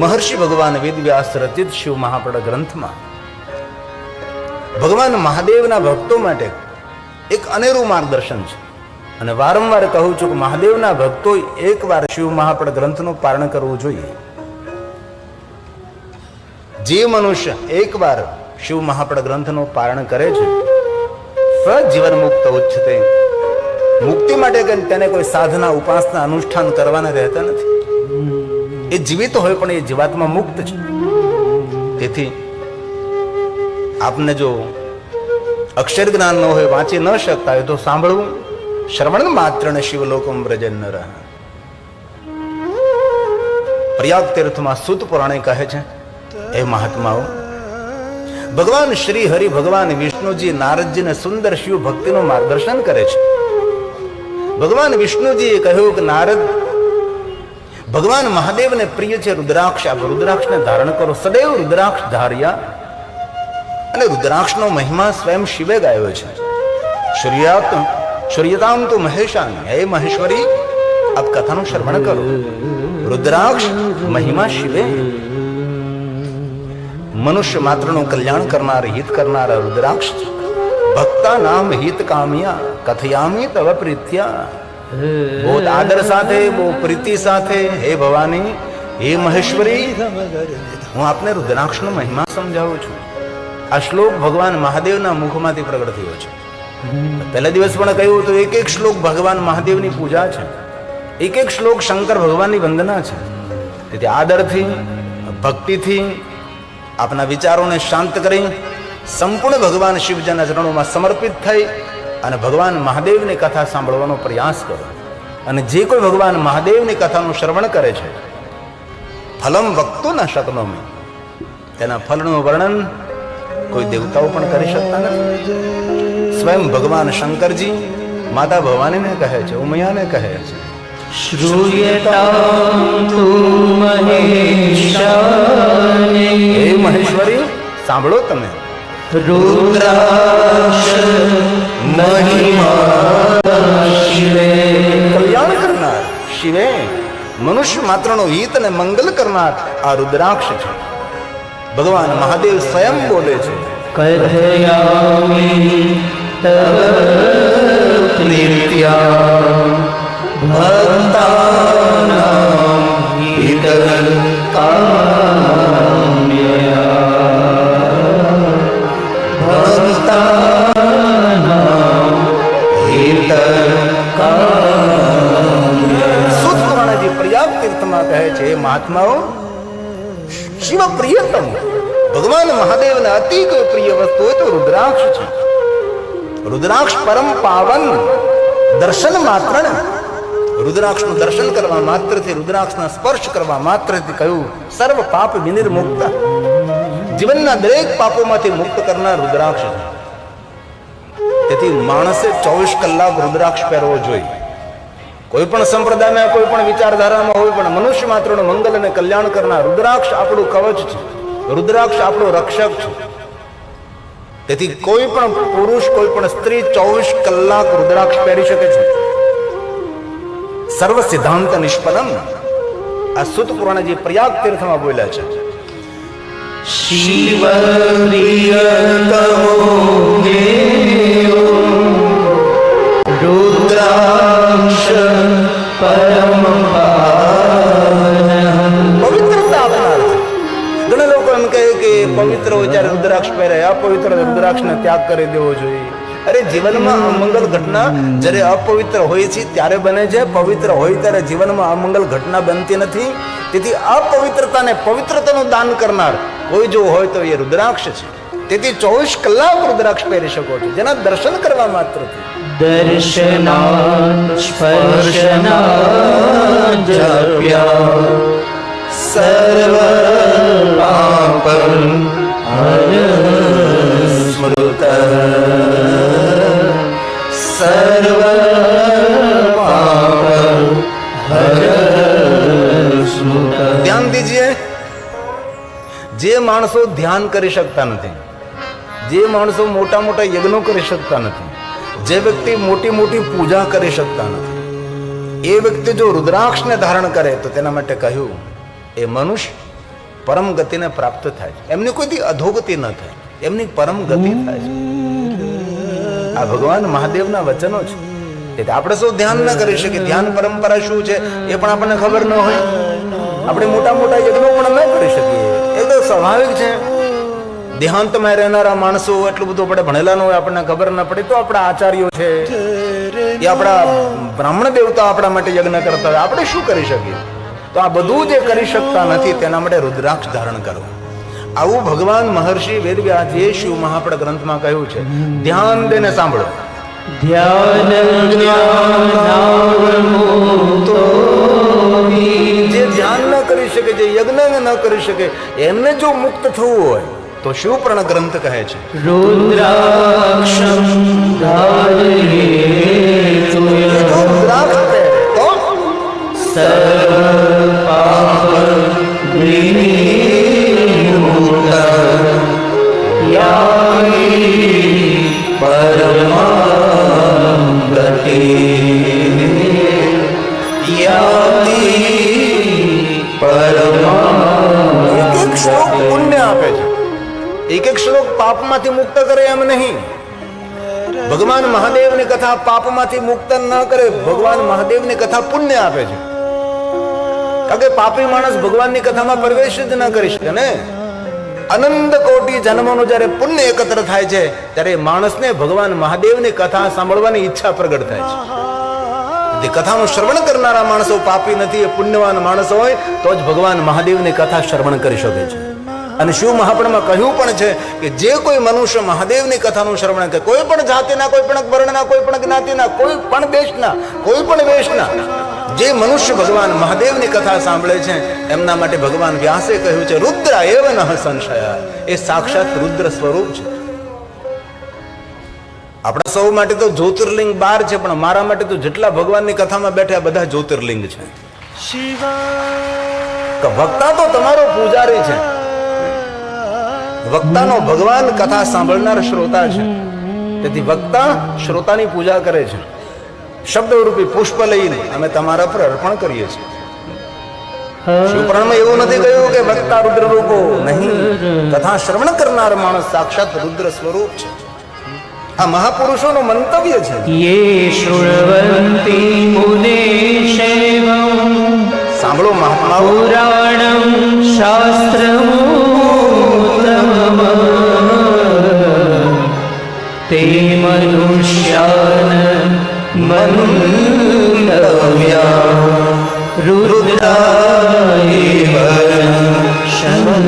મહર્ષિ ભગવાન વેદવ્યાસ રચિત શિવ મહાપડ ગ્રંથમાં ભગવાન મહાદેવના ભક્તો માટે એક અનેરું માર્ગદર્શન છે. અને વારંવાર કહું છું કે મહાદેવના ભક્તો એકવાર શિવ મહાપડ ગ્રંથનું પારણ કરવું જોઈએ. જે મનુષ્ય એકવાર શિવ મહાપડ ગ્રંથનું પારણ કરે છે સજીવન મુક્ત ઉચ્ચતે. મુક્તિ માટે તેને કોઈ સાધના ઉપાસના અનુષ્ઠાન કરવાના રહેતા નથી. એ જીવિત હોય પણ એ જીવાત્મા મુક્ત છે. તેથી આપને જો અક્ષર જ્ઞાન ન હોય, વાંચી ન શકતા હોય તો સાંભળવું. શ્રવણ માત્ર ને શિવલોકમ વ્રજન નર. પ્રયાગ તીર્થમાં સૂત પુરાણે કહે છે, એ મહાત્માઓ, ભગવાન શ્રી હરિ ભગવાન વિષ્ણુજી નારદજીને સુંદર શિવ ભક્તિનું માર્ગદર્શન કરે છે. ભગવાન વિષ્ણુજીએ કહ્યું કે નારદ, ભગવાન મહાદેવને પ્રિય છે રુદ્રાક્ષ. આપ રુદ્રાક્ષને ધારણ કરો. સદૈવ રુદ્રાક્ષ ધાર્યા. અને રુદ્રાક્ષનો મહિમા સ્વયં શિવે ગાયો છે. સૂર્યતામ તો મહેશાન. હે મહેશ્વરી, આપ કથાનું શ્રવણ કરો. રુદ્રાક્ષ મહિમા શિવે. મનુષ્ય માત્રનું કલ્યાણ કરનાર, હિત કરનાર રુદ્રાક્ષ. ભક્તા નામ હિત કામ્યા કથયામી તવ પ્રીત્યા. બહુ આદર સાથે, બહુ પ્રીતિ સાથે, હે ભવાની, હે મહેશ્વરી, હું આપને રુદ્રાક્ષનો મહિમા સમજાવું છું. આ શ્લોક ભગવાન મહાદેવના મુખમાંથી પ્રગટ થયો છે. પહેલા દિવસ પણ કહ્યું તો એક એક શ્લોક ભગવાન મહાદેવની પૂજા છે. એક એક શ્લોક શંકર ભગવાનની વંદના છે. તેથી આદરથી, ભક્તિથી આપના વિચારોને શાંત કરી સંપૂર્ણ ભગવાન શિવજીના ચરણોમાં સમર્પિત થઈ અને ભગવાન મહાદેવની કથા સાંભળવાનો પ્રયાસ કરો. અને જે કોઈ ભગવાન મહાદેવની કથાનું શ્રવણ કરે છે, ફલમ વક્તો ન શકનોમી, તેના ફલનું વર્ણન કોઈ દેવતાઓ પણ કરી શકતા નથી. સ્વયં ભગવાન શંકરજી માતા ભવાનીને કહે છે, ઉમૈયાને કહે છે, શ્રૂયતામ તુ મહેશાને. હે મહેશ્વરી, સાંભળો તમે. રુદ્રાક્ષ મહિમા શિવે. કલ્યાણ કરનાર શિવે, મનુષ્ય માત્રનો હિત અને મંગલ કરનાર આ રુદ્રાક્ષ છે. ભગવાન મહાદેવ સ્વયં બોલે છે, કથયામિ તવ પ્રીત્યા ભક્તાનાં હિતકામ્યા. ભક્તાનાં હિતકામ્યા. સૂત પુરાણજી પ્રયાગ તીર્થમાં કહે છે, એ મહાત્માઓ, શિવ પ્રિયતમ, ભગવાન મહાદેવને અતિ કોઈ પ્રિય વસ્તુ હોય તો રુદ્રાક્ષ છે. રુદ્રાક્ષ પરમ પાવન. દર્શન માત્ર, રુદ્રાક્ષનું દર્શન કરવા માત્રથી, રુદ્રાક્ષના સ્પર્શ કરવા માત્રથી કહ્યું સર્વ પાપ વિનિર્મુક્ત. જીવનના દરેક પાપોમાંથી મુક્ત કરનાર રુદ્રાક્ષ છે. તેથી માણસે 24 કલાક રુદ્રાક્ષ પહેરવો જોઈએ. કોઈ પણ સંપ્રદાયમાં, કોઈ પણ વિચારધારામાં હોય, પણ મનુષ્ય માત્રનો મંગલ અને કલ્યાણ કરનાર રુદ્રાક્ષ આપણું કવચ છે. રુદ્રાક્ષ આપણો રક્ષક છે. તેથી કોઈ પણ પુરુષ, કોઈ પણ સ્ત્રી 24 કલાક રુદ્રાક્ષ પહેરી શકે છે. સર્વ સિદ્ધાંત નિષ્ફલમ. આ સૂત પુરાણજી પ્રયાગ તીર્થમાં બોલ્યા છે. શિવ પ્રિયતમો દેવો રુદ્રાક્ષ પરમ પાવન. પવિત્રતા આપનાર છે. ઘણા લોકો એમ કહે કે પવિત્ર હોય ત્યારે રુદ્રાક્ષ પહેરે, અપવિત્ર રુદ્રાક્ષને ત્યાગ કરી દેવો જોઈએ. અરે, જીવનમાં અમંગલ ઘટના જ્યારે અપવિત્ર હોય છે ત્યારે બને છે. પવિત્ર હોય ત્યારે જીવનમાં અમંગલ ઘટના બનતી નથી. તેથી અપવિત્રતાને પવિત્રતાનું દાન કરનાર કોઈ જો હોય તો એ રુદ્રાક્ષ છે. તેથી 24 કલાક રુદ્રાક્ષ પહેરી શકો છો, જેના દર્શન કરવા માત્રથી. દર્શનાન સ્પર્શનાન જપ્યા સર્વ પાપ સ્મૃત. સર્વ પાપ સ્મૃત. ધ્યાન દીજીએ. જે માણસો ધ્યાન કરી શકતા નથી, જે માણસો મોટા મોટા યજ્ઞો કરી શકતા નથી, જે વ્યક્તિ મોટી મોટી પૂજા કરી શકતા નથી, એ વ્યક્તિ જો રુદ્રાક્ષને ધારણ કરે તો તેના માટે કહ્યું, એ મનુષ્ય પરમ ગતિને પ્રાપ્ત થાય છે. એમની કોઈથી અધોગતિ ન થાય, એમની પરમ ગતિ થાય છે. આ ભગવાન મહાદેવના વચનો છે. એટલે આપણે સૌ ધ્યાન ન કરી શકીએ. ધ્યાન પરંપરા શું છે એ પણ આપણને ખબર ન હોય. આપણે મોટા મોટા યજ્ઞો પણ ન કરી શકીએ. એ તો સ્વાભાવિક છે. દેહાંતમાં રહેનારા માણસો એટલું બધું આપણે ભણેલા ન હોય, આપણને ખબર ન પડે. તો આપણા આચાર્યો છે, એ આપણા બ્રાહ્મણ દેવતા આપણા માટે યજ્ઞ કરતા હોય, આપણે શું કરી શકીએ? તો આ બધું જે કરી શકતા નથી તેના માટે રુદ્રાક્ષ ધારણ કરો. આવું ભગવાન મહર્ષિ વેદવ્યાસજીએ શિવ મહાપડ ગ્રંથમાં કહ્યું છે. ધ્યાન દઈને સાંભળો. ધ્યાન જ્ઞાનાવમૂતો જે ધ્યાન ન કરી શકે, જે યજ્ઞ ન કરી શકે, એમને જો મુક્ત થવું હોય તો શિવપર્ણ ગ્રંથ કહે છે રુદ્રાક્ષમ ધારયેત જો રુદ્રાક્ષ પહેરે તો સર્વ પાપ વિનિર્મુક્ત યામિ પરમાં ગતિં યામિ પરમાં એક એક શ્લોક પુણ્ય આપે છે, એક એક શ્લોક પાપમાંથી મુક્ત કરે એમ નહીં. ભગવાન મહાદેવની કથા પાપમાંથી મુક્ત ન કરે, ભગવાન મહાદેવની કથા પુણ્ય આપે છે. કારણ કે પાપી માણસ ભગવાનની કથામાં પ્રવેશ જ ન કરી શકે ને. અનંત કોટી જન્મોનું જ્યારે પુણ્ય એકત્ર થાય છે ત્યારે માણસને ભગવાન મહાદેવની કથા સાંભળવાની ઈચ્છા પ્રગટ થાય છે. કથાનું શ્રવણ કરનારા માણસો પાપી નથી, એ પુણ્યવાન માણસ હોય તો જ ભગવાન મહાદેવની કથા શ્રવણ કરી શકે છે. અને શિવ મહાપણમાં કહ્યું પણ છે કે જે કોઈ મનુષ્ય મહાદેવની કથાનું શ્રવણ કરે, કોઈ પણ જાતિના, કોઈ પણ વર્ણના, કોઈ પણ જ્ઞાતિના, કોઈ પણ દેશના, કોઈ પણ વેશના, જે મનુષ્ય ભગવાન મહાદેવની કથા સાંભળે છે એમના માટે ભગવાન વ્યાસે કહ્યું છે રુદ્ર એવ નઃ સંશય, એ સાક્ષાત રુદ્ર સ્વરૂપ છે. આપણા સૌ માટે તો જ્યોતિર્લિંગ 12 છે, પણ મારા માટે તો જેટલા ભગવાનની કથામાં બેઠા બધા જ્યોતિર્લિંગ છે. વક્તા તો તમારો પૂજારી છે, વક્તાનો ભગવાન કથા સાંભળનાર શ્રોતા છે. તેથી વક્તા શ્રોતાની પૂજા કરે છે. શબ્દરૂપી પુષ્પ લઈને અમે તમારા પર અર્પણ કરીએ છીએ. શિવપુરાણમાં એવું નથી કહ્યું કે વક્તા રુદ્ર રૂપો નહીં, કથા શ્રવણ કરનાર માણસ સાક્ષાત રુદ્ર સ્વરૂપ છે. આ મહાપુરુષોનો મંતવ્ય છે. યે શૃણવંતિ મુનેશેવં સાંભળો મહાત્માઓ, પુરાણં શાસ્ત્રમુત્તમં તે મનુષ્યાન મનુવ્યા રુદ્રાયેવ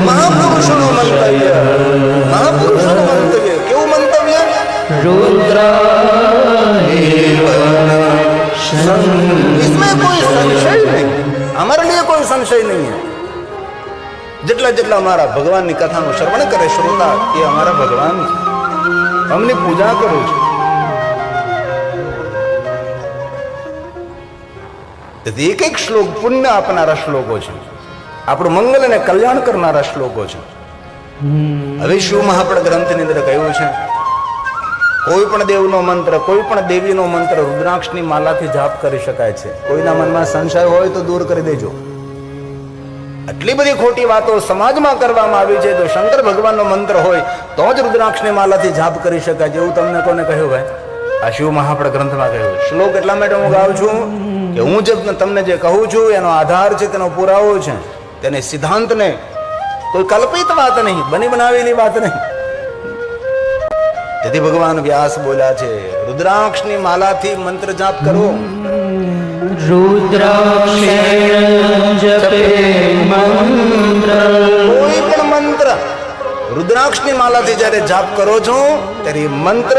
મહાપુરુષોનું મંતવ્ય, મહાપુરુષોનું મંતવ્ય કેવું મંતવ્ય? रुद्रायेव इसमें कोई संशय नहीं, हमारे लिए कोई संशय नहीं है. જેટલા જેટલા અમારા ભગવાનની કથાનું શ્રવણ કરે શ્રોતા, એ અમારા ભગવાન છે, અમની પૂજા કરું છું. તેથી એક એક શ્લોક પુણ્ય આપનારા શ્લોકો છે, આપણું મંગલ અને કલ્યાણ કરનારા શ્લોકો છે. હવે શિવ મહાપડ ગ્રંથની અંદર કહ્યું છે કોઈ પણ દેવનો મંત્ર, કોઈ પણ દેવીનો મંત્ર રુદ્રાક્ષની માલાથી જાપ કરી શકાય છે. કોઈના મનમાં સંશય હોય તો દૂર કરી દેજો. આટલી બધી ખોટી વાતો સમાજમાં કરવામાં આવી છે, તો શંકર ભગવાનનો મંત્ર હોય તો જ રુદ્રાક્ષની માલાથી જાપ કરી શકાય છે એવું તમને કોને કહ્યું? ભાઈ, આ શિવ મહાપડ ગ્રંથમાં કહ્યું. શ્લોક એટલા માટે હું ગાઉં છું કે હું જે તમને જે કહું છું એનો આધાર છે, તેનો પુરાવો છે, તેને સિદ્ધાંતને કોઈ કલ્પિત વાત નહીં, બની બનાવેલી વાત નહીં. તેથી ભગવાન વ્યાસ બોલ્યા છે રુદ્રાક્ષની માલાથી મંત્ર જાપ કરો. रुद्राक्षेण जपे मंत्र, કોઈ પણ મંત્ર રુદ્રાક્ષની માલાથી જ્યારે જાપ કરો છો ત્યારે મંત્ર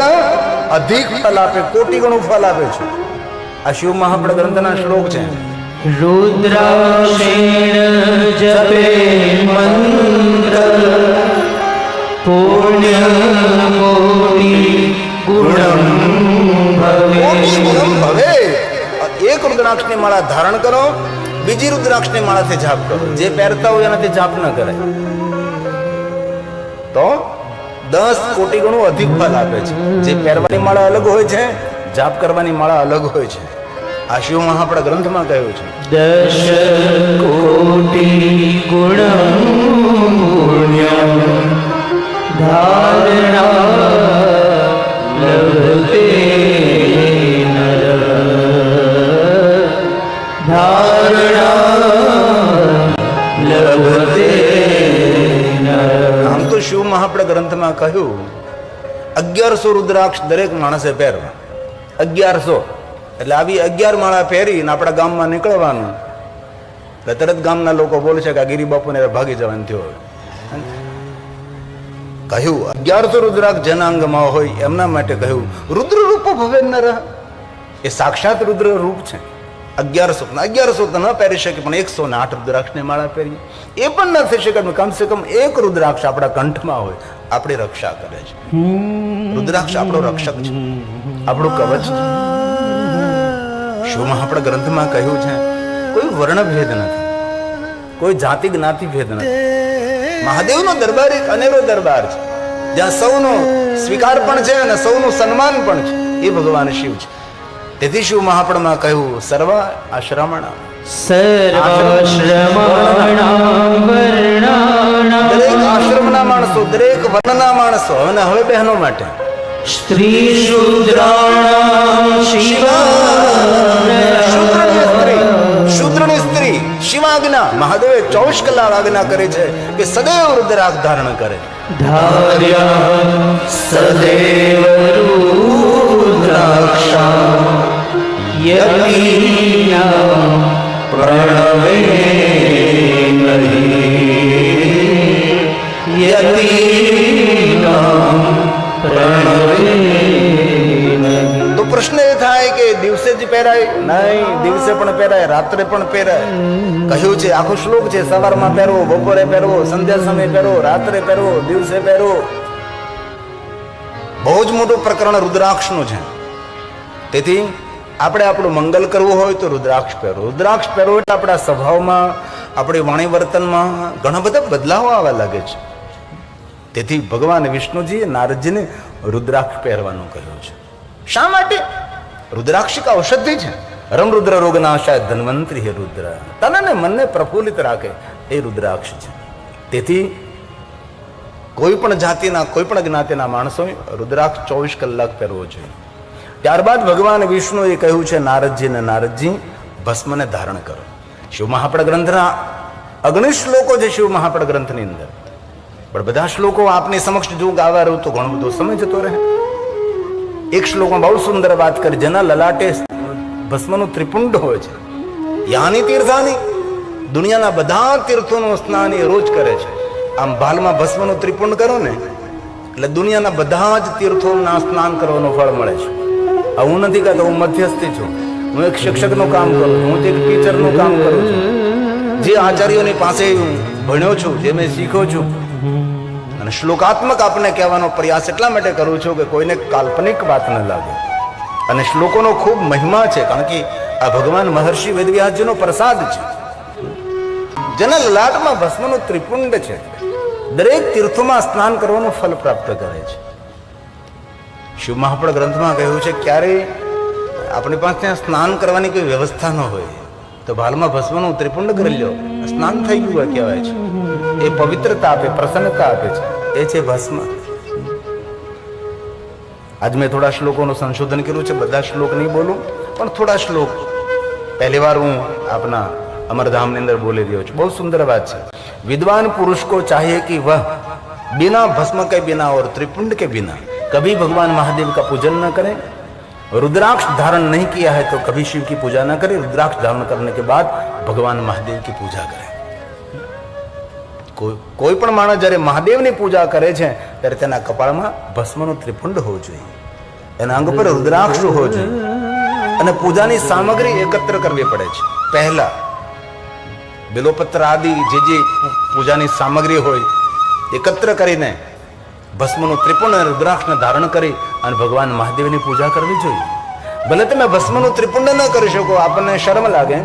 અધિક ફળ આપે, કોટી ગણું ફળ આપે છે. આ શિવ મહાપડ ગ્રંથના શ્લોક છે. रुद्राक्षेण जपे मंत्र पुण्य कोटि गुणं ભવે. એક રુદ્રાક્ષની માળા ધારણ કરો, બીજી રુદ્રાક્ષની માળાથી જાપ કરો. જે પહેરતા હોય એનાથી જાપ ન કરે તો 10 કોટી ગણું અધિક ફળ આપે છે. જે પહેરવાની માળા અલગ હોય છે, જાપ કરવાની માળા અલગ હોય છે. આ શિવ મહાપડ ગ્રંથમાં કહ્યું છે 10 कोटि गुणं લભતે આમ તો શિવ મહાપ્રદ ગ્રંથમાં કહ્યું 1100 રુદ્રાક્ષ દરેક માણસે પહેરવા. 1100 એટલે આવી 11 માળા પહેરીને આપણા ગામમાં નીકળવાનું. એટલે તરત ગામના લોકો બોલે છે કે આ ગિરી બાપુને ભાગી જવાનું થયો. કહ્યું 1100 રુદ્રાક્ષ જનાંગમાં હોય એમના માટે કહ્યું રુદ્ર રૂપ ભવે નર. એ સાક્ષાત રુદ્ર રૂપ છે. 1100 તો ન પહેરી શકે, પણ 108 રુદ્રાક્ષની માળા પહેરી એ પણ ન થઈ શકે. કમસે કમ એક રુદ્રાક્ષ આપણા કંઠમાં હોય, આપણી રક્ષા કરે છે. રુદ્રાક્ષ આપણો રક્ષક છે, આપણું કવચ છે. શું આપણા ગ્રંથમાં કહ્યું છે કોઈ વર્ણ ભેદ નથી, કોઈ જાતિ જ્ઞાતિ ભેદ નથી. મહાદેવનો દરબાર એક અનેરો દરબાર છે, જ્યાં સૌનો સ્વીકાર પણ છે અને સૌનું સન્માન પણ છે. એ ભગવાન શિવ છે. તેથી શિવ મહાપણમાં કહ્યું સર્વ આશ્રમણા, દરેક આશ્રમના માણસો, દરેક વર્ણના માણસો. અને હવે બહેનો માટે સ્ત્રી શૂદ્રાણામ શૂદ્રની સ્ત્રી શિવાજ્ઞા. મહાદેવે 24 કલાક આજ્ઞા કરે છે કે સદૈવ રુદ્રાક્ષ ધારણ કરે. ધાર્ય સદેવ રુદ્રાક્ષા યતિના પ્રણવે નહીં યતિના પ્રણવે. તો પ્રશ્ન એ થાય કે દિવસે જ પહેરાય? નહીં, દિવસે પણ પહેરાય, રાત્રે પણ પહેરાય. કહ્યું છે, આખો શ્લોક છે, સવારમાં પહેરવો, બપોરે પહેરવો, સંધ્યા સમયે પહેરવો, રાત્રે પહેરવો, દિવસે પહેરવો. બહુ જ મોટું પ્રકરણ રુદ્રાક્ષનું છે. તેથી આપણે આપણું મંગલ કરવું હોય તો રુદ્રાક્ષ પહેરો. રુદ્રાક્ષ પહેરો એટલે આપણા સ્વભાવમાં, આપણી વાણી વર્તનમાં ઘણા બધા બદલાવો આવવા લાગે છે. તેથી ભગવાન વિષ્ણુજીએ નારદજીને રુદ્રાક્ષ પહેરવાનું કહ્યું છે. શા માટે? રુદ્રાક્ષ એક ઔષધિ છે. રમ રુદ્ર રોગનાશાય ધન્વંતરી હે રુદ્ર. તન અને મનને પ્રફુલ્લિત રાખે એ રુદ્રાક્ષ છે. તેથી કોઈ પણ જાતિના, કોઈ પણ જ્ઞાતિના માણસોએ રુદ્રાક્ષ 24 કલાક પહેરવો જોઈએ. ત્યારબાદ ભગવાન વિષ્ણુએ કહ્યું છે નારદજીને, નારદજી ભસ્મને ધારણ કરો. શિવ મહાપડ ગ્રંથના 19 શ્લોકો છે શિવ મહાપડ ગ્રંથની અંદર. પણ બધા શ્લોકો આપની સમક્ષ જો ગાવા રહ્યું તો ઘણો બધો સમય જતો રહે. એક શ્લોકમાં બહુ સુંદર વાત કરી, જેના લલાટે ભસ્મનું ત્રિપુંડ હોય છે. યાની તીર્થાની, દુનિયાના બધા તીર્થોનું સ્નાન એ રોજ કરે છે. આમ ભાલમાં ભસ્મનું ત્રિપુંડ કરો ને એટલે દુનિયાના બધા જ તીર્થોના સ્નાન કરવાનું ફળ મળે છે. હું નથી કહેતો હું મધ્યસ્થી છું, હું એક શિક્ષકનું કામ કરું છું, હું એક ટીચરનું કામ કરું છું. જે આચાર્યોની પાસે હું ભણ્યો છું, જે મેં શીખ્યો છું, અને શ્લોકાત્મક આપને કહેવાનો પ્રયાસ એટલા માટે કરું છું કે કોઈને કાલ્પનિક વાત ન લાગે. અને શ્લોકોનો ખૂબ મહિમા છે, કારણ કે આ ભગવાન મહર્ષિ વેદવ્યાસજીનો પ્રસાદ છે. જેના લલાટમાં ભસ્મનું ત્રિપુંડ છે, દરેક તીર્થોમાં સ્નાન કરવાનું ફલ પ્રાપ્ત કરે છે. શિવ મહાપડ ગ્રંથમાં કહ્યું છે ક્યારેય આપણી પાસે ત્યાં સ્નાન કરવાની કોઈ વ્યવસ્થા ન હોય તો ભાલમાં ભસ્મનું ત્રિપુંડ કરી લો, સ્નાન થઈ ગયું કહેવાય છે. એ પવિત્રતા આપે, પ્રસન્નતા આપે છે, એ છે ભસ્મ. આજ મેં થોડા શ્લોકોનું સંશોધન કર્યું છે, બધા શ્લોક નહીં બોલું, પણ થોડા શ્લોક પહેલી વાર હું આપના અમરધામની અંદર બોલી રહ્યો છું. બહુ સુંદર વાત છે. विद्वान पुरुष को चाहिए कि वह बिना भस्म के बिना और त्रिपुंड के बिना कभी भगवान महादेव का पूजन न करें. रुद्राक्ष धारण नहीं किया है तो कभी शिव की पूजा न करें. रुद्राक्ष धारण करने के बाद भगवान महादेव की पूजा करें. કોઈ પણ માણસ જ્યારે મહાદેવની પૂજા કરે છે ત્યારે તેના કપાળમાં ભસ્મનું ત્રિપુંડ હોવું જોઈએ, એના અંગ પર રુદ્રાક્ષ હોવો જોઈએ, અને પૂજાની સામગ્રી એકત્ર કરવી પડે છે. પહેલા બેલોપત્ર આદિ જે પૂજાની સામગ્રી હોય એકત્ર કરીને ભસ્મનું ત્રિપુંડ અને રુદ્રાક્ષને ધારણ કરી અને ભગવાન મહાદેવની પૂજા કરવી જોઈએ. ભલે તમે ભસ્મનું ત્રિપુંડ ન કરી શકો, આપણને શરમ લાગે,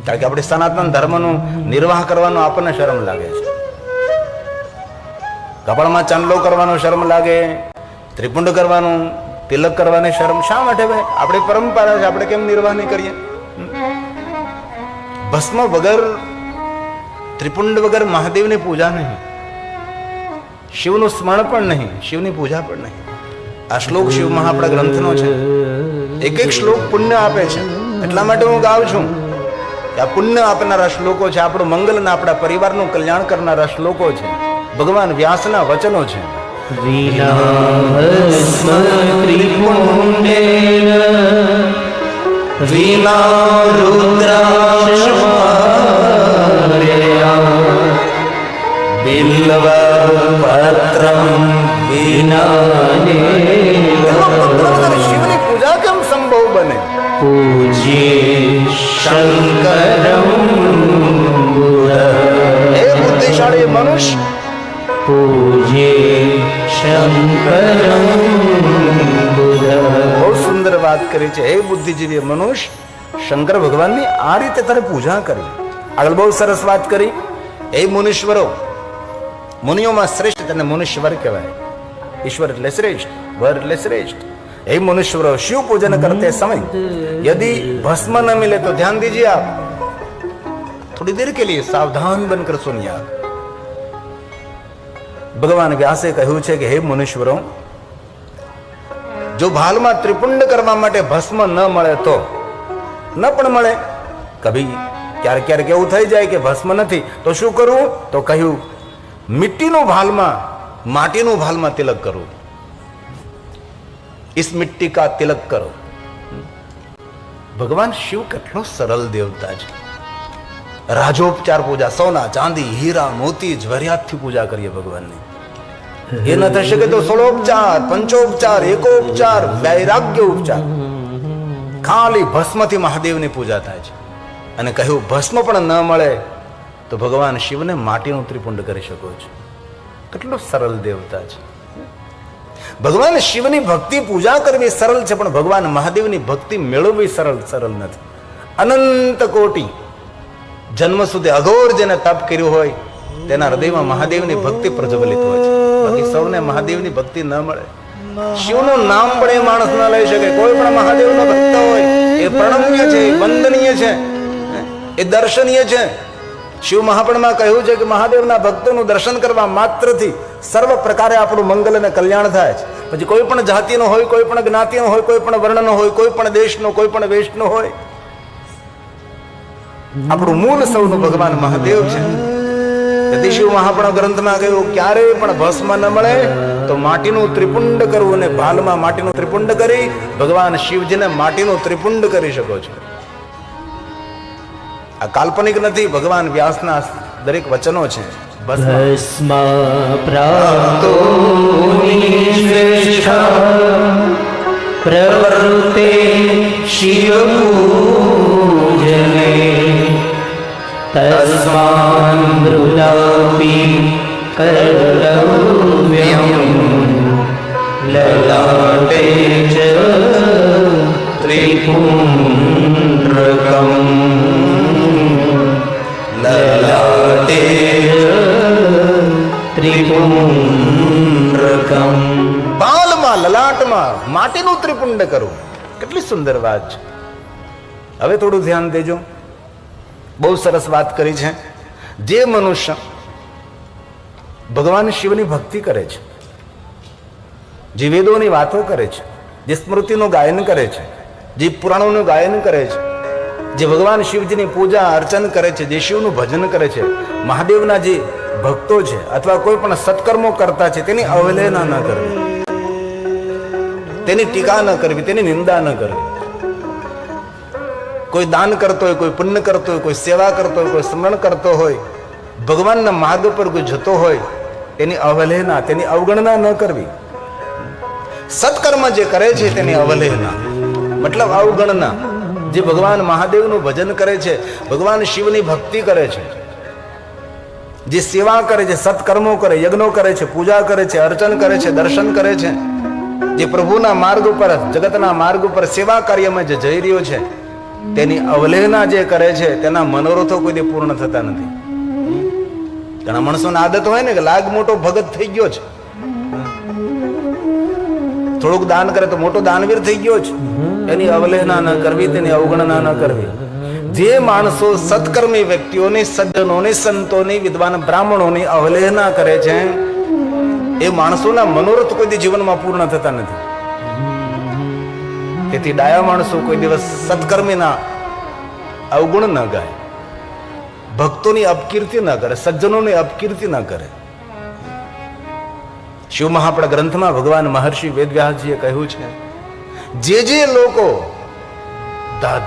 કારણ કે આપણે સનાતન ધર્મનું નિર્વાહ કરવાનો આપણને શરમ લાગે છે. કપાળમાં ચાંદલો કરવાનો શરમ લાગે, ત્રિપુંડ કરવાનું, તિલક કરવાની શરમ શા માટે? ભાઈ આપણી પરંપરા છે, આપણે કેમ નિર્વાહ નહીં કરીએ? ભસ્મ વગર, ત્રિપુંડ વગર મહાદેવની પૂજા નહીં, શિવનું સ્મરણ પણ નહીં, શિવની પૂજા પણ નહીં. આ શ્લોક શિવ મહાપડા ગ્રંથનો છે. એક એક શ્લોક પુણ્ય આપે છે. એટલા માટે હું ગાઉં છું આ પુણ્ય આપનારા શ્લોકો છે, આપણું મંગલ અને આપણા પરિવારનું કલ્યાણ કરનારા શ્લોકો છે, ભગવાન વ્યાસના વચનો છે. વિનાભસ્મ ત્રિપુંડેન વિના રુદ્રાક્ષમાર્યા બિલ્વ પત્રમ વિના શિવની પૂજા કેમ સંભવ બને? પૂજ્યે શંકરમ હે બુદ્ધિશાળી મનુષ્ય, પૂજ્યે શંકરમ બહુ સુંદર વાત કરી છે. હે બુદ્ધિજીવી મનુષ્ય, શંકર ભગવાનની આ રીતે તારે પૂજા કરવી. આગળ બહુ સરસ વાત કરી. હે મુનીશ્વરો, મુનિઓમાં શ્રેષ્ઠ તેને મુનીશ્વર કહેવાય. ઈશ્વર એટલે શ્રેષ્ઠ, વર એટલે શ્રેષ્ઠ. हे मनुष्य शिव पूजन करते समय यदि भस्म न मिले तो ध्यान दीजिए आप, थोड़ी देर के लिए सावधान बनकर सुनिए आप. भगवान व्यासे कह્યું છે કે હે મનુષ્યરો, જો ભાલમાં ત્રિપુંડ કરવા માટે ભસ્મ ન મળે તો ન પણ મળે, કભી ક્યારેક ક્યારેક એવું થઈ જાય કે ભસ્મ નથી તો શું કરવું? તો કહ્યું મિટ્ટીનું ભાલમાં, માટીનું ભાલમાં તિલક કરવું. इस मिट्टी का तिलक करो. भगवान शिव કેટલો સરળ દેવતા છે. રાજોપચાર પૂજા, સોના ચાંદી હીરા મોતી જ્વર્યાથી પૂજા કરીએ ભગવાનની. એ ન થઈ શકે તો ષોડોપચાર, પંચોપચાર, એકોપચાર, વૈરાગ્ય ઉપચાર, ખાલી ભસ્મથી મહાદેવની પૂજા થાય છે. અને કહ્યું ભસ્મ પણ ન મળે તો ભગવાન શિવને માટીનું ત્રિપુંડ કરી શકો છો. કેટલો સરળ દેવતા છે. ભગવાન શિવની ભક્તિ પૂજા કરવી સરળ છે, પણ ભગવાન મહાદેવની ભક્તિ મેળવવી સરળ નથી. અનંત કોટી જન્મ સુધી અઘોર જેને તપ કર્યું હોય તેના હૃદયમાં મહાદેવની ભક્તિ પ્રજ્વલિત હોય છે. બાકી સૌને મહાદેવની ભક્તિ ન મળે. શિવનું નામ પણ એ માણસ ન લઈ શકે. કોઈ પણ મહાદેવનો ભક્ત હોય એ પ્રણમ્ય છે, વંદનીય છે, એ દર્શનીય છે. શિવ મહાપણમાં કહ્યું છે કે મહાદેવના ભક્તોનું દર્શન કરવા માત્રથી સર્વ પ્રકારે આપણું મંગલ અને કલ્યાણ થાય છે. પછી કોઈ પણ જાતિનો હોય, કોઈ પણ જ્ઞાતિનો હોય, કોઈ પણ વર્ણનો હોય, કોઈ પણ દેશનો, કોઈ પણ વેશનો હોય, આપણું મૂળ સૌનું ભગવાન મહાદેવ છે. તેથી શિવ મહાપણ ગ્રંથમાં કહ્યું ક્યારેય પણ ભસ્મ ન મળે તો માટીનું ત્રિપુંડ કરવું, અને ભાલમાં માટીનું ત્રિપુંડ કરી ભગવાન શિવજીને માટીનું ત્રિપુંડ કરી શકો છો. આ કાલ્પનિક નથી, ભગવાન વ્યાસના દરેક વચનો છે. ભસ્મ પ્રાપ્તો નિશ્રેષ્ઠ પ્રવૃત્તે શિવ પૂજને તસ્માન મૃદાપી કર્તવ્યમ લલાટે ચ ત્રિપુંડ્રકમ લલાટે ત્રિપુંડ્રકમ. બાલમાં લલાટમાં માટીનું ત્રિપુંડ કરવું, કેટલી સુંદર વાત છે. હવે થોડું ધ્યાન દેજો. બહુ સરસ વાત કરી છે. જે મનુષ્ય ભગવાન શિવની ભક્તિ કરે છે, જે વેદોની વાતો કરે છે, જે સ્મૃતિનું ગાયન કરે છે, જે પુરાણોનું ગાયન કરે છે, જે ભગવાન શિવજીની પૂજા અર્ચન કરે છે, જે શિવનું ભજન કરે છે, મહાદેવના જે ભક્તો છે અથવા કોઈ પણ સત્કર્મો કરતા છે, તેની અવહેલના ન કરવી, તેની ટીકા ન કરવી, તેની નિંદા ન કરવી. કોઈ દાન કરતો હોય, કોઈ પુણ્ય કરતો હોય, કોઈ સેવા કરતો હોય, કોઈ સ્મરણ કરતો હોય, ભગવાનના માર્ગ પર કોઈ જતો હોય, તેની અવહેલના, તેની અવગણના ન કરવી. સત્કર્મ જે કરે છે તેની અવહેલના મતલબ અવગણના. જે ભગવાન મહાદેવનું ભજન કરે છે, ભગવાન શિવની ભક્તિ કરે છે, જે સેવા કરે છે, સત્કર્મો કરે, યજ્ઞો કરે છે, પૂજા કરે છે, અર્ચન કરે છે, દર્શન કરે છે, જે પ્રભુના માર્ગ ઉપર, જગતના માર્ગ ઉપર સેવા કાર્યમાં જે જઈ રહ્યો છે, તેની અવહેલના જે કરે છે તેના મનોરથો કોઈ પૂર્ણ થતા નથી. ઘણા માણસોની આદત હોય ને કે લાગ મોટો ભગત થઈ ગયો છે, થોડુંક દાન કરે તો મોટો દાનવીર થઈ ગયો છે. એની અવહેલના ન કરવી, તેની અવગણના ન કરવી. જે માણસો સત્કર્મી વ્યક્તિઓની, સજ્જનોની, સંતોની, વિદ્વાન બ્રાહ્મણોની અવહેલના કરે છે, એ માણસોના મનોરથ કોઈ જીવનમાં પૂર્ણ થતા નથી. તેથી ડાયા માણસો કોઈ દિવસ સત્કર્મીના અવગુણ ન ગાય. ભક્તોની અપકીર્તિ ન કરે, સજ્જનોની અપકીર્તિ ન કરે. શિવ મહાપણા ગ્રંથમાં ભગવાન મહર્ષિ વેદવ્યાસજીએ કહ્યું છે, જે લોકો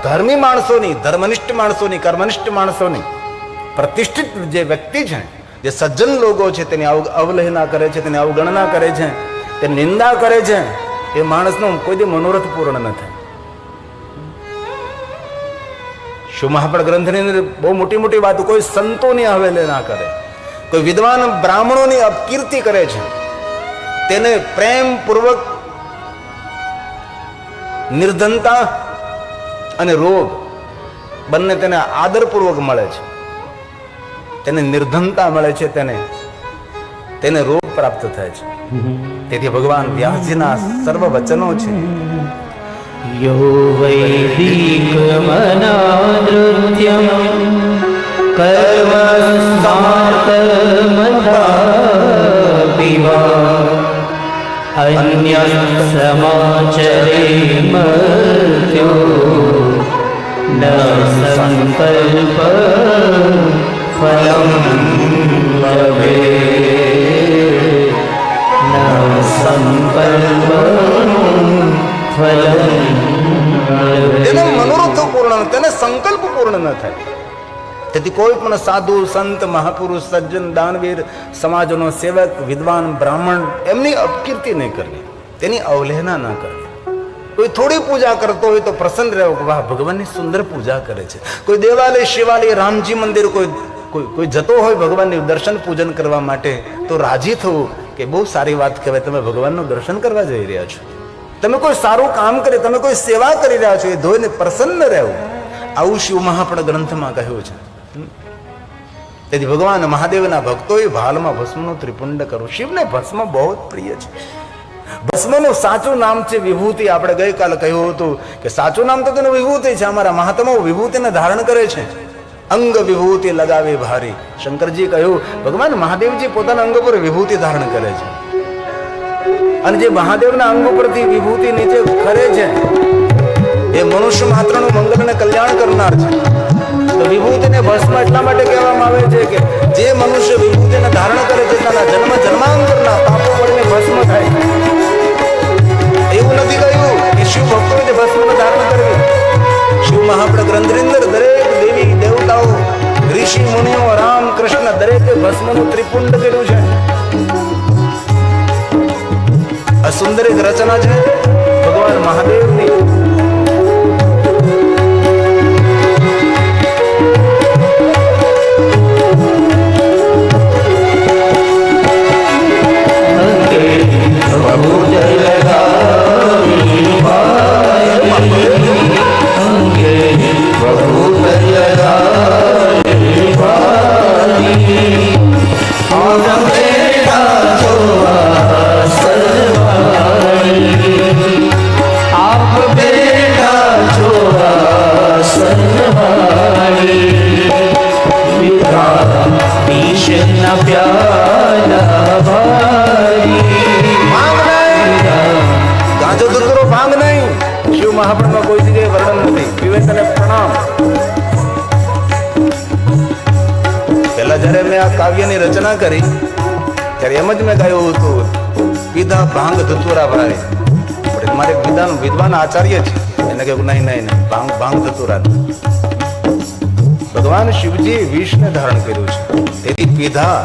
ધર્મી માણસોની, ધર્મનિષ્ઠ માણસોની, કર્મનિષ્ઠ માણસોની, પ્રતિષ્ઠિત જે વ્યક્તિ છે, જે સજ્જન લોકો છે, તેની અવહેલના કરે છે, તેની અવગણના કરે છે, તેની નિંદા કરે છે, એ માણસનો કોઈ દી મનોરથ પૂર્ણ ન થાય. શિવ મહાપણ ગ્રંથની અંદર બહુ મોટી મોટી વાતો, કોઈ સંતોની અવહેલના કરે, કોઈ વિદ્વાન બ્રાહ્મણોની અપકીર્તિ કરે છે, તેને પ્રેમપૂર્વક નિર્ધનતા અને રોગ બંને તેને આદરપૂર્વક મળે છે. તેને નિર્ધનતા મળે છે, તેને રોગ પ્રાપ્ત થાય છે. તેથી ભગવાન વ્યાસજીના સર્વ વચનો છે. યો વૈદિક મનાનૃત્યમ કર્મ સ્માર્તમથાપિવા અન્ય સમાચરે મર્ત્યો ન સંકલ્પ ફલમ લભે ન સંકલ્પ તેને મનોરથો પૂર્ણ, તેને સંકલ્પ પૂર્ણ ન થાય. તેથી કોઈ પણ સાધુ, સંત, મહાપુરુષ, સજ્જન, દાનવીર, સમાજનો સેવક, વિદ્વાન, બ્રાહ્મણ, એમની અપકીર્તિ નહીં કરવી, તેની અવહેલના ન કરવી. કોઈ થોડી પૂજા કરતો હોય તો પ્રસન્ન રહેવો કે વાહ, ભગવાનની સુંદર પૂજા કરે છે. કોઈ દેવાલય, શિવાલય, રામજી મંદિર કોઈ જતો હોય ભગવાનની દર્શન પૂજન કરવા માટે, તો રાજી થવું કે બહુ સારી વાત કહેવાય, તમે ભગવાનનું દર્શન કરવા જઈ રહ્યા છો, તમે કોઈ સારું કામ કરે, તમે કોઈ સેવા કરી રહ્યા છો, એ ધોઈને પ્રસન્ન રહેવું. આવું શિવ મહાપણ ગ્રંથમાં કહ્યું છે. તેથી ભગવાન મહાદેવના ભક્તોએ ભાલમાં ભસ્મનું ત્રિપુંડ કરવું. શિવને ભસ્મ બહુ જ પ્રિય છે. ભસ્મનું સાચું નામ છે વિભૂતિ. આપણે ગઈકાલે કહ્યું હતું કે સાચું નામ તો તેનું વિભૂતિ છે. અમારા મહાત્માઓ વિભૂતિને ધારણ કરે છે. અંગ વિભૂતિ લગાવે ભારી. શંકરજી કહ્યું, ભગવાન મહાદેવજી પોતાના અંગ પર વિભૂતિ ધારણ કરે છે, અને જે મહાદેવના અંગ પરથી વિભૂતિ નીચે ખરે છે, એ મનુષ્ય માત્રનું મંગલ અને કલ્યાણ કરનાર છે. તો વિભૂતિને ભસ્મ એટલા માટે કહેવામાં આવે છે કે જે મનુષ્ય વિભૂતિને ધારણ કરે છે, તેના જન્મ જન્માંતરના પાપો વળીને ભસ્મ થાય. એવું નથી કહ્યું કે શિવ ભક્તોએ જે ભસ્મને ધારણ કરવી. શિવ મહાપણ ગ્રંથની અંદર દરેક દેવી દેવતાઓ, ઋષિ મુનિઓ, રામ કૃષ્ણ દરેકે ભસ્મનું ત્રિપુંડ કર્યું છે. આ સુંદર એક રચના છે ભગવાન મહાદેવની. મહાપણમાં કોઈ જગ્યાએ વર્ણન નથી. વિવેકને પ્રણામ. પહેલા જયારે મેં આ કાવ્યની રચના કરી ત્યારે એમ જ મેં કહ્યું હતું, પીધા ભાંગ ધતુરા ભાઈ. મારે વિદ્વાન આચાર્ય છે, એને કહ્યું નહીં, ભાંગ ધતુરા. ભગવાન શિવજી વિષને ધારણ કર્યું છે, તેથી પીધા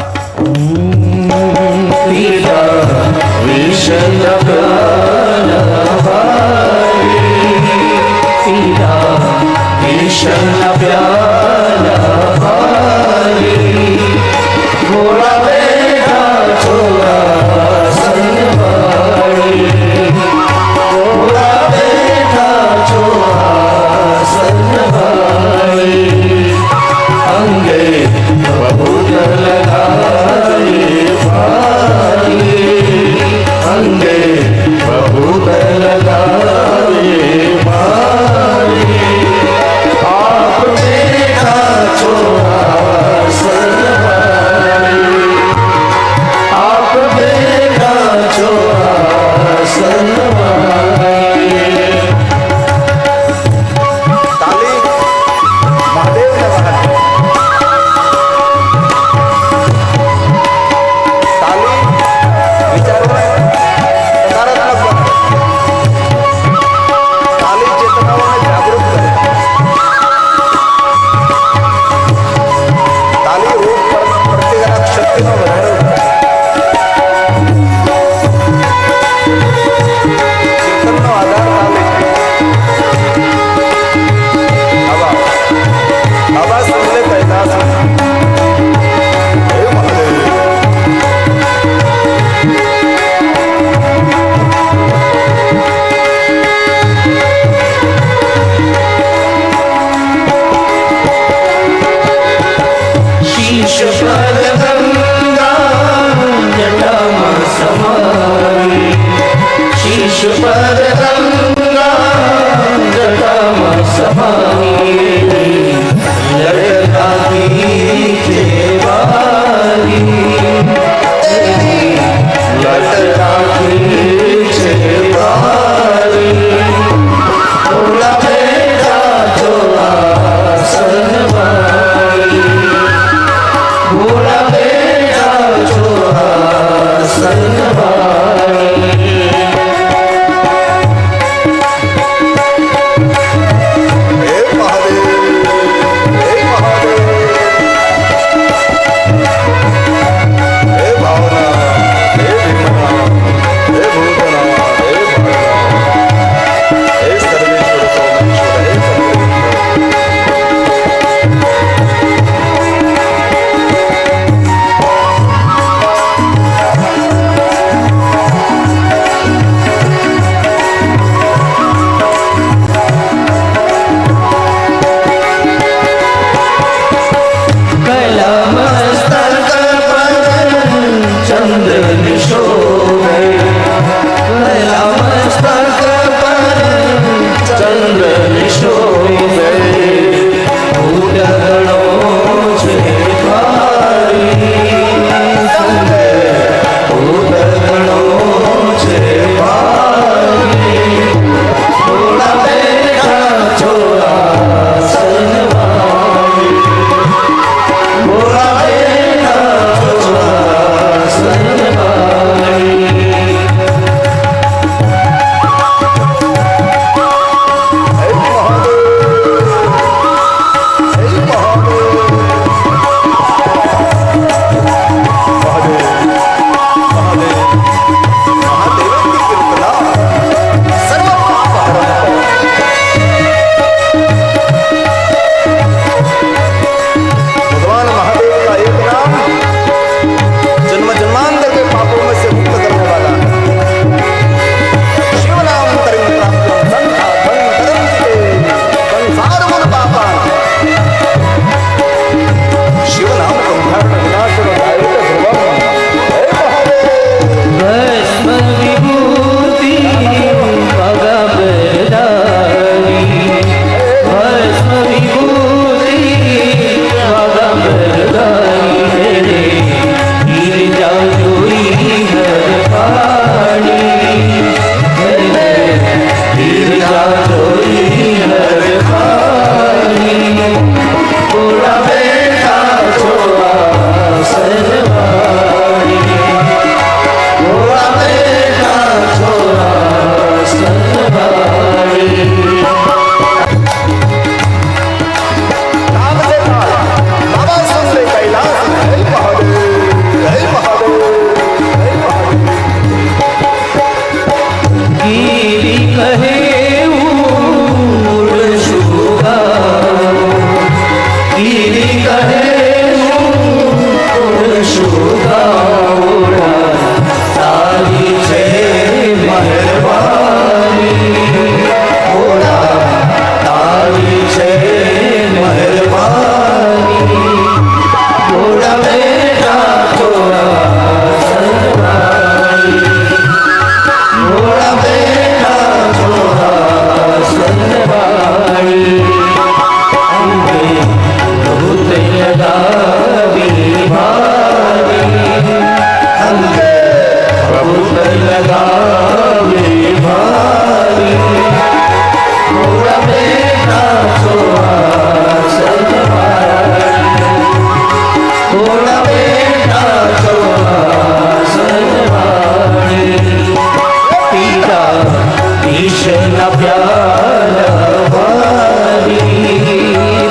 વિષના પ્યાલા વારી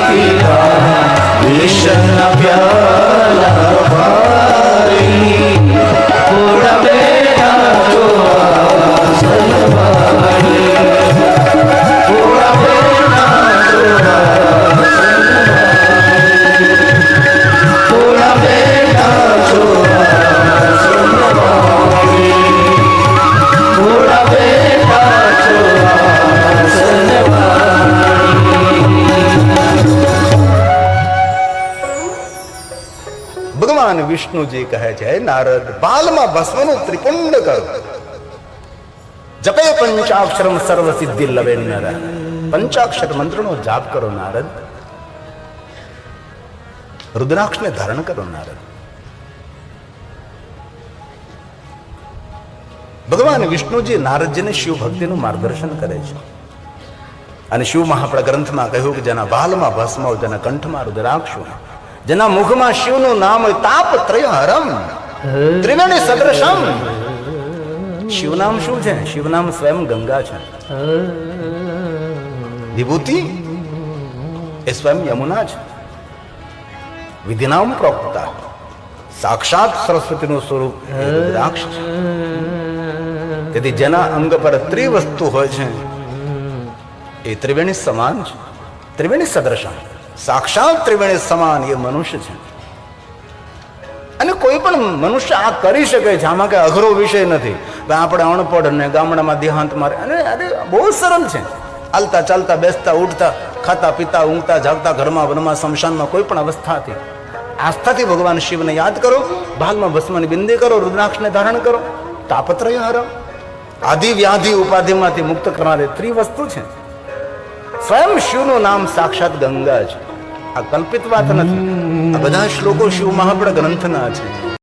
પીધા વિષના પ્યાલા વારી થોડા બેટા જોવા સલવારી થોડા બેટા જોવા થોડા બેટા જોવા સલવારી થોડા બેટા જોવા સલવારી ભગવાન વિષ્ણુજી કહે છે, હે નારદ, બાલમાં ભસ્મનું ત્રિપુંડ કરો, જપે પંચાક્ષરમ સર્વ સિદ્ધિ લવે નર. પંચાક્ષર મંત્રનો જાપ કરો નારદ, રુદ્રાક્ષને ધારણ કરો નારદ. ભગવાન વિષ્ણુજી નારદજીને શિવ ભક્તિનું માર્ગદર્શન કરે છે. અને શિવ મહાપડા ગ્રંથમાં કહ્યું કે જેના બાલમાં ભસ્મ હોય, જેના કંઠમાં રુદ્રાક્ષ હોય, જેના મુખમાં શિવનું નામ હોય, તાપ ત્રય હરમ ત્રિવેણી સદૃશમ. શિવનામ શું છે? શિવનામ સ્વયં ગંગા છે. વિભૂતિ એ સ્વયં યમુના છે. વિધિનામ પ્રોક્તા સાક્ષાત સરસ્વતીનું સ્વરૂપ એ રુદ્રાક્ષ છે. તેથી જેના અંગ પર ત્રિવસ્તુ હોય છે એ ત્રિવેણી સમાન છે. ત્રિવેણી સદૃશમ, સાક્ષાત ત્રિવેણી સમાન એ મનુષ્ય છે. અને કોઈ પણ મનુષ્ય આ કરી શકે છે. આમાં કઈ અઘરો વિષય નથી. આપણે અણપઢ ને ગામડામાં દેહાંત મારે, અને અરે બહુ સરળ છે. હાલતા ચાલતા, બેસતા ઉઠતા, ખાતા પીતા, ઊંઘતા જાગતા, ઘરમાં વનમાં શમશાનમાં કોઈ પણ અવસ્થાથી આસ્થાથી ભગવાન શિવને યાદ કરો, ભાલમાં ભસ્મની બિંદી કરો, રુદ્રાક્ષને ધારણ કરો. તાપત્રય હર, આદિ વ્યાધિ ઉપાધિમાંથી મુક્ત કરનારી ત્રિવસ્તુ છે. સ્વયં શિવનું નામ સાક્ષાત ગંગા છે. આ કલ્પિત વાત નથી. આ બધા શ્લોકો શિવ મહાપડા ગ્રંથના છે.